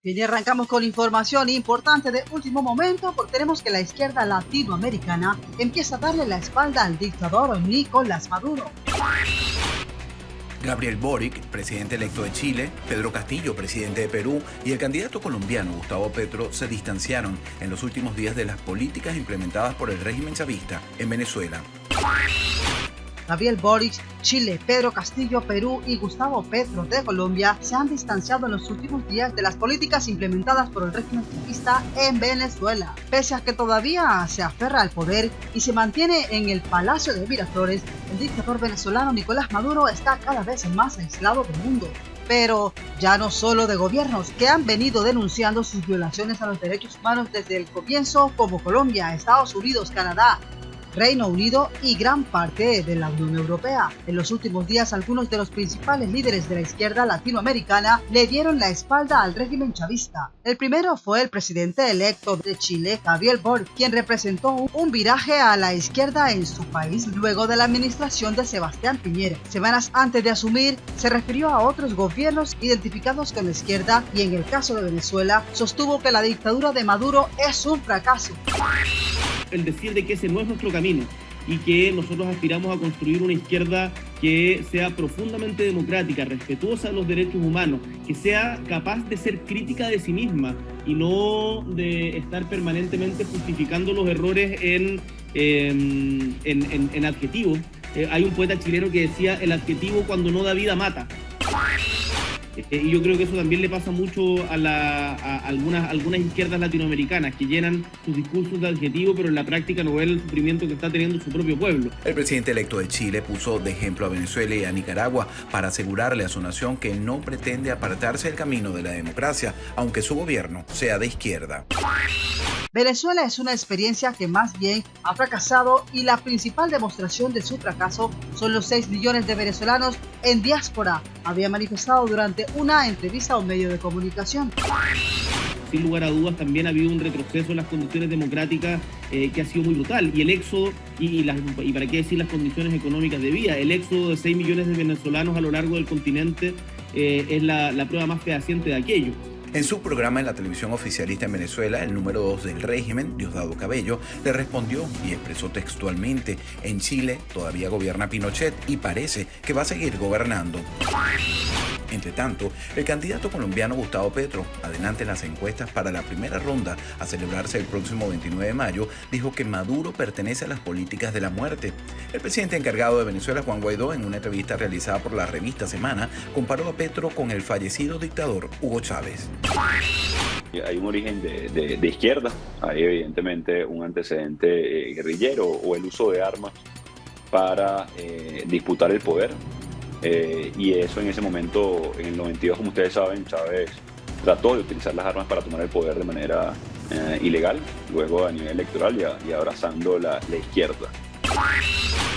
Bien, y arrancamos con información importante de último momento porque tenemos que la izquierda latinoamericana empieza a darle la espalda al dictador Nicolás Maduro. Gabriel Boric, presidente electo de Chile, Pedro Castillo, presidente de Perú, y el candidato colombiano Gustavo Petro se distanciaron en los últimos días de las políticas implementadas por el régimen chavista en Venezuela. Gabriel Boric, Chile, Pedro Castillo, Perú y Gustavo Petro de Colombia se han distanciado en los últimos días de las políticas implementadas por el régimen chavista en Venezuela. Pese a que todavía se aferra al poder y se mantiene en el Palacio de Miraflores, el dictador venezolano Nicolás Maduro está cada vez más aislado del mundo. Pero ya no solo de gobiernos que han venido denunciando sus violaciones a los derechos humanos desde el comienzo, como Colombia, Estados Unidos, Canadá, Reino Unido y gran parte de la Unión Europea. En los últimos días, algunos de los principales líderes de la izquierda latinoamericana le dieron la espalda al régimen chavista. El primero fue el presidente electo de Chile, Gabriel Boric, quien representó un viraje a la izquierda en su país luego de la administración de Sebastián Piñera. Semanas antes de asumir, se refirió a otros gobiernos identificados con la izquierda y en el caso de Venezuela, sostuvo que la dictadura de Maduro es un fracaso. El decir de que ese no es nuestro camino y que nosotros aspiramos a construir una izquierda que sea profundamente democrática, respetuosa de los derechos humanos, que sea capaz de ser crítica de sí misma y no de estar permanentemente justificando los errores en adjetivos. Hay un poeta chileno que decía: el adjetivo cuando no da vida mata. Y yo creo que eso también le pasa mucho a algunas izquierdas latinoamericanas que llenan sus discursos de adjetivo, pero en la práctica no ven el sufrimiento que está teniendo su propio pueblo. El presidente electo de Chile puso de ejemplo a Venezuela y a Nicaragua para asegurarle a su nación que no pretende apartarse del camino de la democracia, aunque su gobierno sea de izquierda. Venezuela es una experiencia que más bien ha fracasado y la principal demostración de su fracaso son los 6 millones de venezolanos en diáspora, había manifestado durante una entrevista a un medio de comunicación. Sin lugar a dudas también ha habido un retroceso en las condiciones democráticas que ha sido muy brutal, y el éxodo, y para qué decir las condiciones económicas de vida, el éxodo de 6 millones de venezolanos a lo largo del continente es la prueba más fehaciente de aquello. En su programa en la televisión oficialista en Venezuela, el número 2 del régimen, Diosdado Cabello, le respondió y expresó textualmente: en Chile todavía gobierna Pinochet y parece que va a seguir gobernando. Entre tanto, el candidato colombiano Gustavo Petro, adelante en las encuestas para la primera ronda a celebrarse el próximo 29 de mayo, dijo que Maduro pertenece a las políticas de la muerte. El presidente encargado de Venezuela, Juan Guaidó, en una entrevista realizada por la revista Semana, comparó a Petro con el fallecido dictador Hugo Chávez. Hay un origen de izquierda, hay evidentemente un antecedente guerrillero o el uso de armas para disputar el poder. Y eso en ese momento, en el 92, como ustedes saben, Chávez trató de utilizar las armas para tomar el poder de manera ilegal, luego a nivel electoral y abrazando la izquierda.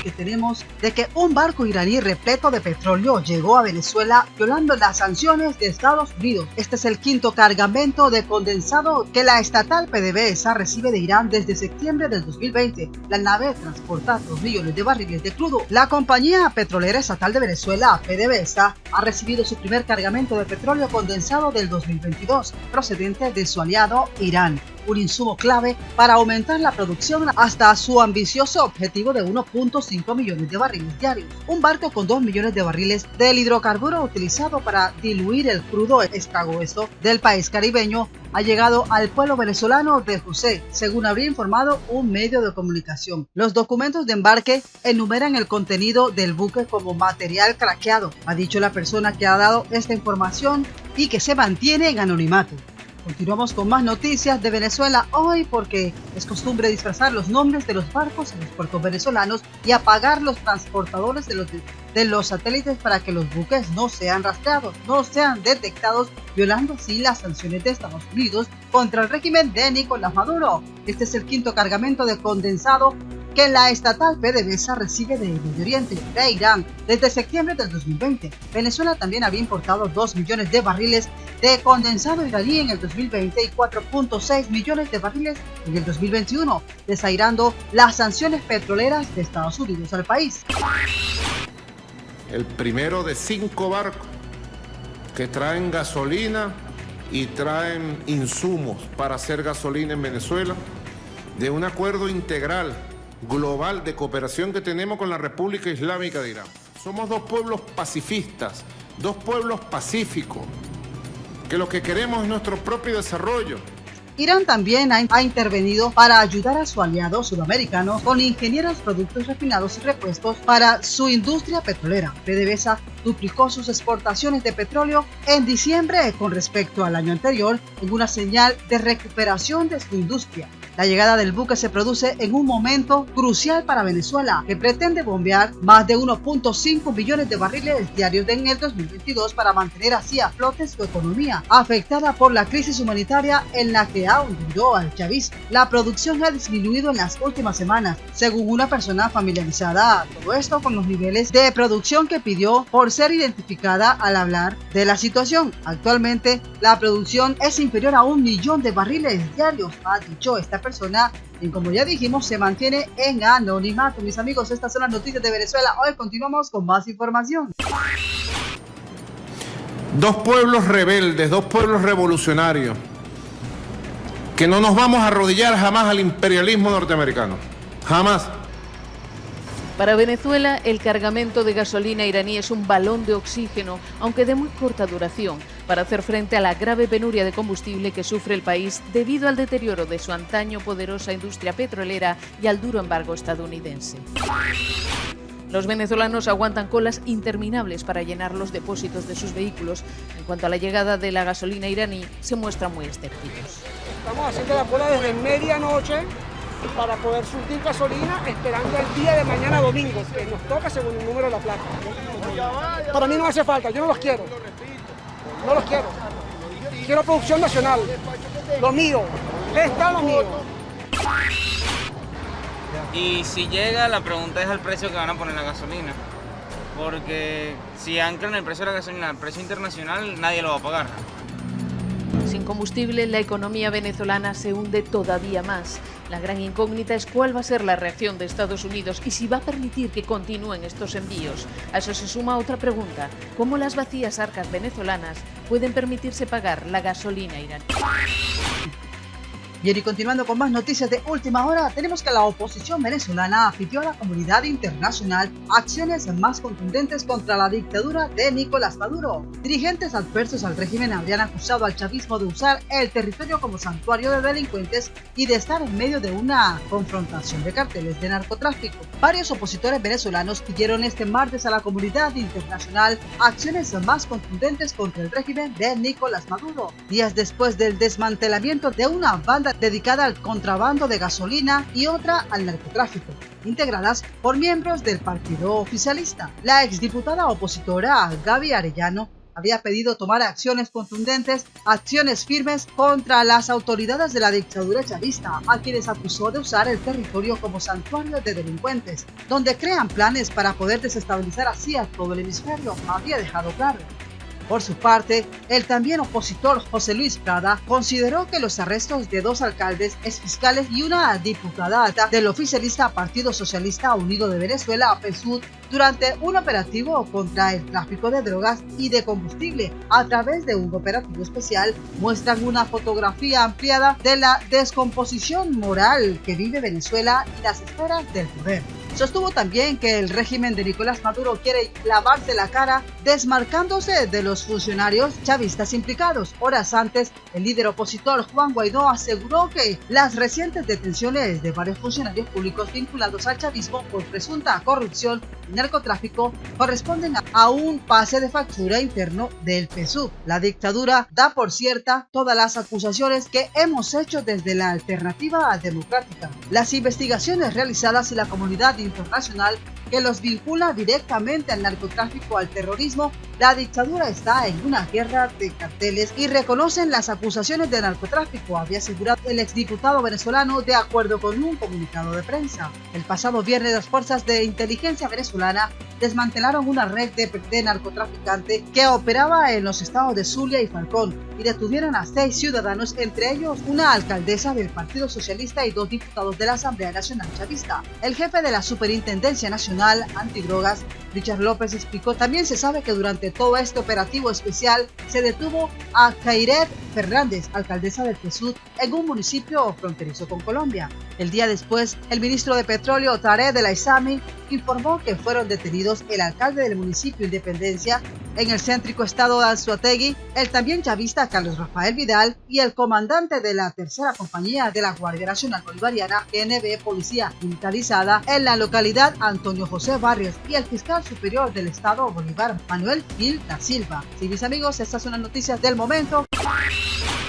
Que tenemos de que un barco iraní repleto de petróleo llegó a Venezuela violando las sanciones de Estados Unidos. Este es el quinto cargamento de condensado que la estatal PDVSA recibe de Irán desde septiembre del 2020. La nave transporta 2 millones de barriles de crudo. La compañía petrolera estatal de Venezuela, PDVSA, ha recibido su primer cargamento de petróleo condensado del 2022, procedente de su aliado Irán, un insumo clave para aumentar la producción hasta su ambicioso objetivo de 1.5 millones de barriles diarios. Un barco con 2 millones de barriles del hidrocarburo utilizado para diluir el crudo escagoso del país caribeño ha llegado al pueblo venezolano de José, según habría informado un medio de comunicación. Los documentos de embarque enumeran el contenido del buque como material craqueado, ha dicho la persona que ha dado esta información y que se mantiene en anonimato. Continuamos con más noticias de Venezuela hoy porque es costumbre disfrazar los nombres de los barcos en los puertos venezolanos y apagar los transportadores de los satélites para que los buques no sean rastreados, no sean detectados, violando así las sanciones de Estados Unidos contra el régimen de Nicolás Maduro. Este es el quinto cargamento de condensado que la estatal PDVSA recibe de Medio Oriente, de Irán, desde septiembre del 2020. Venezuela también había importado 2 millones de barriles de condensado iraní en el 2020 y 4.6 millones de barriles en el 2021, desairando las sanciones petroleras de Estados Unidos al país. El primero de 5 barcos que traen gasolina y traen insumos para hacer gasolina en Venezuela, de un acuerdo integral, global de cooperación que tenemos con la República Islámica de Irán. Somos dos pueblos pacifistas, dos pueblos pacíficos, que lo que queremos es nuestro propio desarrollo. Irán también ha intervenido para ayudar a su aliado sudamericano con ingenieros, productos refinados y repuestos para su industria petrolera. PDVSA duplicó sus exportaciones de petróleo en diciembre con respecto al año anterior, en una señal de recuperación de su industria. La llegada del buque se produce en un momento crucial para Venezuela, que pretende bombear más de 1.5 millones de barriles diarios en el 2022 para mantener así a flote su economía, afectada por la crisis humanitaria en la que ha hundido al chavismo. La producción ha disminuido en las últimas semanas, según una persona familiarizada, todo esto con los niveles de producción que pidió por ser identificada al hablar de la situación. Actualmente, la producción es inferior a 1 millón de barriles diarios, ha dicho esta persona, y como ya dijimos, se mantiene en anonimato. Mis amigos, estas son las noticias de Venezuela. Hoy continuamos con más información. Dos pueblos rebeldes, dos pueblos revolucionarios, que no nos vamos a arrodillar jamás al imperialismo norteamericano. Jamás. Para Venezuela, el cargamento de gasolina iraní es un balón de oxígeno, aunque de muy corta duración, para hacer frente a la grave penuria de combustible que sufre el país debido al deterioro de su antaño poderosa industria petrolera y al duro embargo estadounidense. Los venezolanos aguantan colas interminables para llenar los depósitos de sus vehículos. En cuanto a la llegada de la gasolina iraní, se muestran muy escépticos. Estamos haciendo la cola desde medianoche para poder surtir gasolina, esperando el día de mañana domingo, que nos toca según el número de la placa. Para mí no hace falta, yo no los quiero. No los quiero. Quiero producción nacional. Lo mío. Está lo mío. Y si llega, la pregunta es el precio que van a poner la gasolina. Porque si anclan el precio de la gasolina al precio internacional, nadie lo va a pagar. Sin combustible, la economía venezolana se hunde todavía más. La gran incógnita es cuál va a ser la reacción de Estados Unidos y si va a permitir que continúen estos envíos. A eso se suma otra pregunta: ¿cómo las vacías arcas venezolanas pueden permitirse pagar la gasolina iraní? Bien, y continuando con más noticias de última hora, tenemos que la oposición venezolana pidió a la comunidad internacional acciones más contundentes contra la dictadura de Nicolás Maduro. Dirigentes adversos al régimen habrían acusado al chavismo de usar el territorio como santuario de delincuentes y de estar en medio de una confrontación de carteles de narcotráfico. Varios opositores venezolanos pidieron este martes a la comunidad internacional acciones más contundentes contra el régimen de Nicolás Maduro, días después del desmantelamiento de una banda dedicada al contrabando de gasolina y otra al narcotráfico, integradas por miembros del partido oficialista. La exdiputada opositora Gaby Arellano había pedido tomar acciones contundentes, acciones firmes contra las autoridades de la dictadura chavista, a quienes acusó de usar el territorio como santuario de delincuentes, donde crean planes para poder desestabilizar así a todo el hemisferio, había dejado claro. Por su parte, el también opositor José Luis Prada consideró que los arrestos de 2 alcaldes, exfiscales y una diputada alta del oficialista Partido Socialista Unido de Venezuela, PSUV, durante un operativo contra el tráfico de drogas y de combustible a través de un operativo especial, muestran una fotografía ampliada de la descomposición moral que vive Venezuela y las esferas del poder. Sostuvo también que el régimen de Nicolás Maduro quiere lavarse la cara desmarcándose de los funcionarios chavistas implicados. Horas antes, el líder opositor Juan Guaidó aseguró que las recientes detenciones de varios funcionarios públicos vinculados al chavismo por presunta corrupción y narcotráfico corresponden a un pase de factura interno del PSUV. La dictadura da por cierta todas las acusaciones que hemos hecho desde la alternativa democrática. Las investigaciones realizadas y la comunidad internacional que los vincula directamente al narcotráfico, al terrorismo, la dictadura está en una guerra de carteles y reconocen las acusaciones de narcotráfico, había asegurado el exdiputado venezolano de acuerdo con un comunicado de prensa. El pasado viernes las fuerzas de inteligencia venezolana desmantelaron una red de narcotraficante que operaba en los estados de Zulia y Falcón y detuvieron a 6 ciudadanos, entre ellos una alcaldesa del Partido Socialista y 2 diputados de la Asamblea Nacional Chavista. El jefe de la Superintendencia Nacional Antidrogas, Richard López, explicó: también se sabe que durante todo este operativo especial se detuvo a Khairet Fernández, alcaldesa del Pesud, en un municipio fronterizo con Colombia. El día después, el ministro de Petróleo, Tarek El Aissami, informó que fueron detenidos el alcalde del municipio Independencia en el céntrico estado de Anzoátegui, el también chavista Carlos Rafael Vidal y el comandante de la tercera compañía de la Guardia Nacional Bolivariana, GNB Policía Militarizada, en la localidad Antonio José Barrios, y el fiscal superior del estado Bolívar, Manuel Gil da Silva. Sí, mis amigos, estas son las noticias del momento.